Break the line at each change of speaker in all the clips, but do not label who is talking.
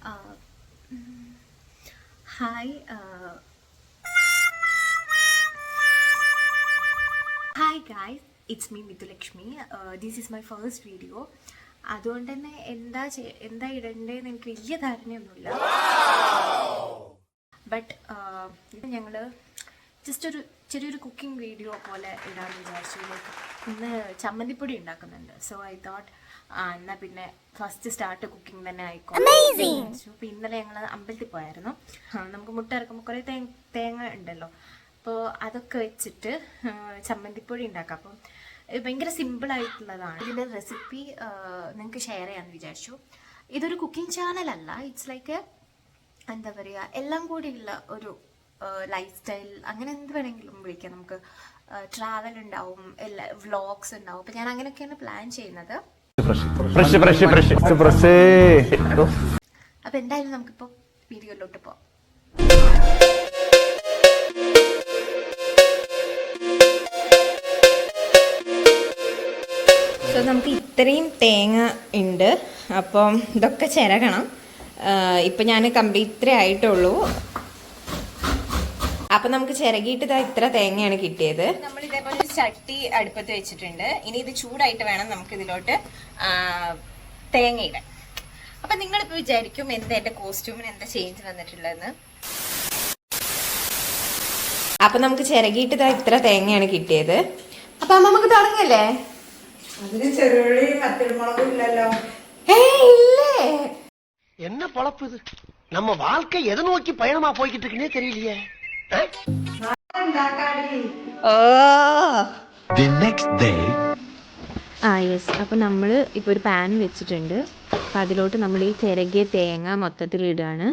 Uh, hi, hi guys, it's me Mithulakshmi. This is my first video. അതുകൊണ്ട് തന്നെ എന്താ ഇടണ്ടേന്ന് എനിക്ക് വലിയ ധാരണയൊന്നുമില്ല. ബട്ട് ഇത് ഞങ്ങൾ ജസ്റ്റ് ചെറിയൊരു കുക്കിംഗ് വീഡിയോ പോലെ ഇടാമെന്ന് വിചാരിച്ചു. ലൈക്ക് ഇന്ന് ചമ്മന്തിപ്പൊടി ഉണ്ടാക്കുന്നുണ്ട്. സോ ഐ തോട്ട് എന്നാൽ പിന്നെ ഫസ്റ്റ് സ്റ്റാർട്ട് കുക്കിംഗ് തന്നെ ആയിക്കോട്ടെ. അപ്പോൾ ഇന്നലെ ഞങ്ങൾ അമ്പലത്തിൽ പോയായിരുന്നു. നമുക്ക് മുട്ട ഇറക്കുമ്പോൾ കുറേ തേങ്ങ ഉണ്ടല്ലോ, അപ്പോൾ അതൊക്കെ വെച്ചിട്ട് ചമ്മന്തിപ്പൊടി ഉണ്ടാക്കാം. അപ്പം ഭയങ്കര സിമ്പിളായിട്ടുള്ളതാണ്. ഇതിൻ്റെ റെസിപ്പി നിങ്ങൾക്ക് ഷെയർ ചെയ്യാമെന്ന് വിചാരിച്ചു. ഇതൊരു കുക്കിംഗ് ചാനലല്ല, ഇറ്റ്സ് ലൈക്ക് എന്താ പറയുക, എല്ലാം കൂടിയുള്ള ഒരു ലൈഫ് സ്റ്റൈൽ, അങ്ങനെ എന്ത് വേണമെങ്കിലും വിളിക്കാം. നമുക്ക് ട്രാവൽ ഉണ്ടാവും, എല്ലാ വ്ളോഗ്സ് ഉണ്ടാവും. അപ്പം ഞാൻ അങ്ങനെയൊക്കെയാണ് പ്ലാൻ ചെയ്യുന്നത്. അപ്പം എന്തായാലും നമുക്കിപ്പോൾ വീഡിയോയിലോട്ട് പോവാം. സോ നമുക്ക് ഇത്രയും തേങ്ങ ഉണ്ട്. അപ്പം ഇതൊക്കെ ചിരകണം. ഇപ്പം ഞാൻ കംപ്ലീറ്റ് ഇത്രേ ആയിട്ടുള്ളൂ. അപ്പം നമുക്ക് ചിരകിയിട്ട് ഇത്ര തേങ്ങയാണ് കിട്ടിയത്. നമ്മൾ ഇതേപോലെ ഒരു ചട്ടി അടുപ്പത്ത് വെച്ചിട്ടുണ്ട്. ഇനി ഇത് ചൂടായിട്ട് വേണം നമുക്ക് ഇതിലോട്ട് തേങ്ങ ഇടാൻ. അപ്പം നിങ്ങളിപ്പോൾ വിചാരിക്കും എന്താ എൻ്റെ കോസ്റ്റ്യൂമിന് എന്താ ചേഞ്ച് വന്നിട്ടുള്ളതെന്ന്. അപ്പം നമുക്ക് ചിരകിയിട്ട് ഇത്ര തേങ്ങയാണ് കിട്ടിയത്. അപ്പം നമുക്ക് തുടങ്ങല്ലേ?
അതിന് ചെറുള്ളി വറ്റൽമുളകും ഇല്ലല്ലോ.
ഇല്ലേ,
என்ன பொழப்பு இது? நம்ம வாழ்க்கை எதை நோக்கி பயணமா போய்கிட்டு இருக்குன்னே தெரியலையே.
യെസ്. അപ്പം നമ്മൾ ഇപ്പോൾ ഒരു പാൻ വെച്ചിട്ടുണ്ട്. അപ്പം അതിലോട്ട് നമ്മൾ ഈ ചിരകിയ തേങ്ങ മൊത്തത്തിൽ ഇടുകയാണ്.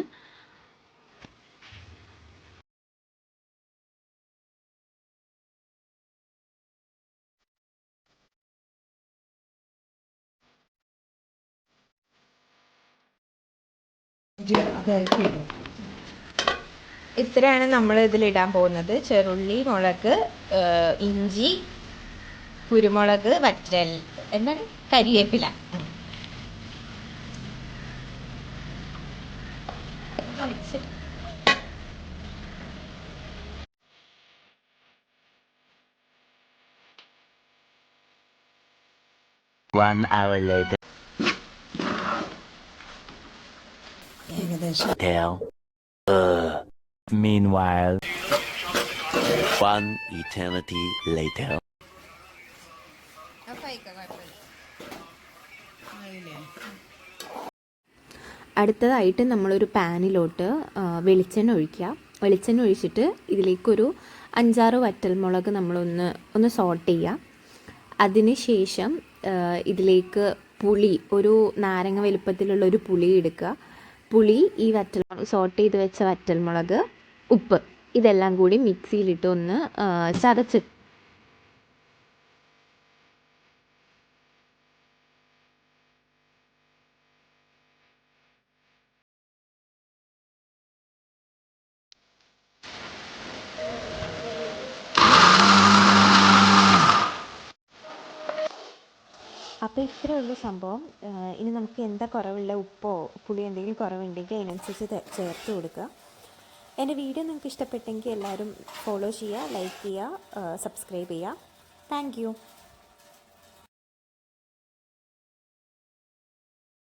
ഇത്രയാണ് നമ്മൾ ഇതിലിടാൻ പോകുന്നത്. ചെറുള്ളി, മുളക്, ഇഞ്ചി, കുരുമുളക്, വറ്റൽ, എന്താണ് കരിവേപ്പില.
One hour later. Meanwhile, one eternity later.
അടുത്തതായിട്ട് നമ്മളൊരു പാനിലോട്ട് വെളിച്ചെണ്ണ ഒഴിക്കുക. വെളിച്ചെണ്ണ ഒഴിച്ചിട്ട് ഇതിലേക്കൊരു 5-6 വറ്റൽമുളക് നമ്മളൊന്ന് സോട്ട് ചെയ്യുക. അതിന് ശേഷം ഇതിലേക്ക് പുളി, ഒരു നാരങ്ങ വലുപ്പത്തിലുള്ള ഒരു പുളി എടുക്കുക. പുളി, ഈ സോട്ട് ചെയ്ത് വെച്ച വറ്റൽമുളക്, ഉപ്പ്, ഇതെല്ലാം കൂടി മിക്സിയിലിട്ട് ഒന്ന് ചതച്ച്. അപ്പോൾ ഇത്രയേ ഉള്ളൂ സംഭവം. ഇനി നമുക്ക് എന്താ കുറവുള്ള, ഉപ്പോ പുളി എന്തെങ്കിലും കുറവുണ്ടെങ്കിൽ അതിനനുസരിച്ച് ചേർത്ത് കൊടുക്കുക. എൻ്റെ വീഡിയോ നിങ്ങൾക്ക് ഇഷ്ടപ്പെട്ടെങ്കിൽ എല്ലാവരും ഫോളോ ചെയ്യുക, ലൈക്ക് ചെയ്യുക, സബ്സ്ക്രൈബ് ചെയ്യുക. Thank you.